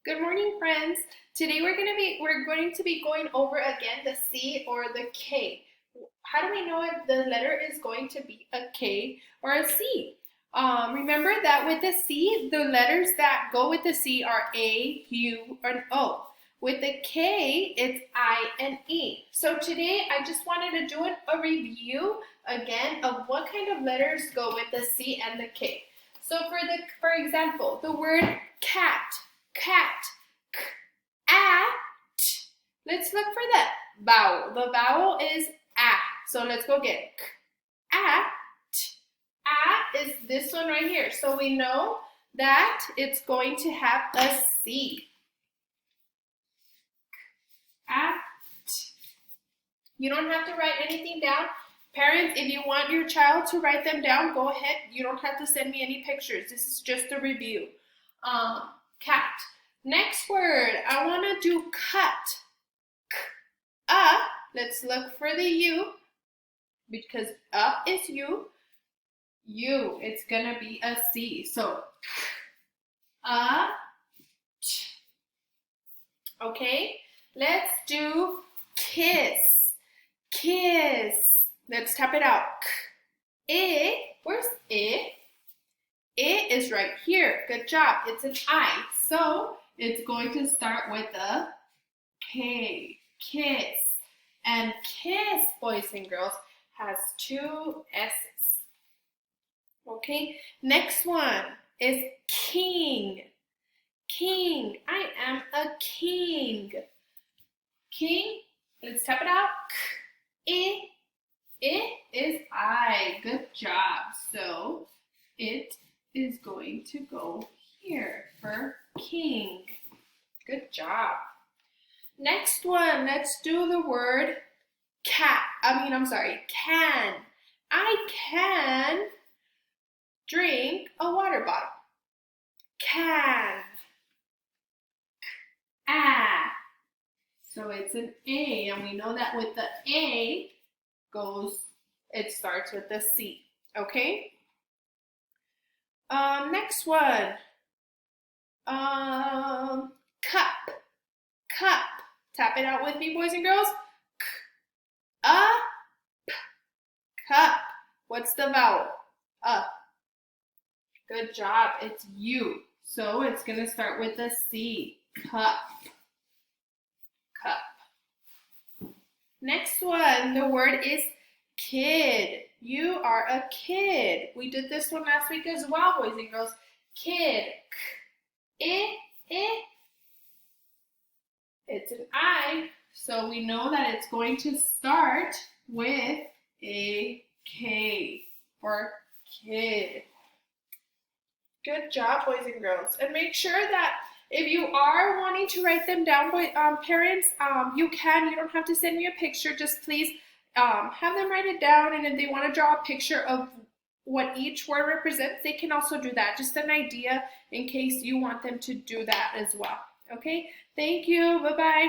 Good morning, friends. Today we're going to be going over again the C or the K. How do we know if the letter is going to be a K or a C? Remember that with the C, the letters that go with the C are A, U, and O. With the K, it's I and E. So today I just wanted to do a review again of what kind of letters go with the C and the K. So for example, the word cat. Cat. K, a, t. Let's look for the vowel. The vowel is a. So let's go get k, a, t. A is this one right here. So we know that it's going to have a C. A, t. You don't have to write anything down. Parents, if you want your child to write them down, go ahead. You don't have to send me any pictures. This is just a review. Cat. Next word, I want to do cut. K, let's look for the U because is U. U, it's going to be a C. So, t. Okay, let's do kiss. Kiss. Let's tap it out. K, where's I? I is right here. Good job. It's an I. So it's going to start with a K. Kiss. And kiss, boys and girls, has two S's. Okay. Next one is king. King. I am a king. King. Let's tap it out. K. I is I. Good job. So it is going to go here for king. Good job. Next one, let's do the word can. I can drink a water bottle. Can. Ah. So it's an A, and we know that with the A it starts with the C. Okay? Next one. Cup. Cup. Tap it out with me, boys and girls. P. Cup. What's the vowel? Good job. It's U. So it's going to start with a C. Cup. Cup. Next one. The word is kid. You are a kid. We did this one last week as well, boys and girls. Kid. K, I. It's an I, so we know that it's going to start with a K for kid. Good job, boys and girls. And make sure that if you are wanting to write them down, parents, you can. You don't have to send me a picture. Just please have them write it down. And if they want to draw a picture of what each word represents, they can also do that. Just an idea in case you want them to do that as well. Okay? Thank you. Bye-bye.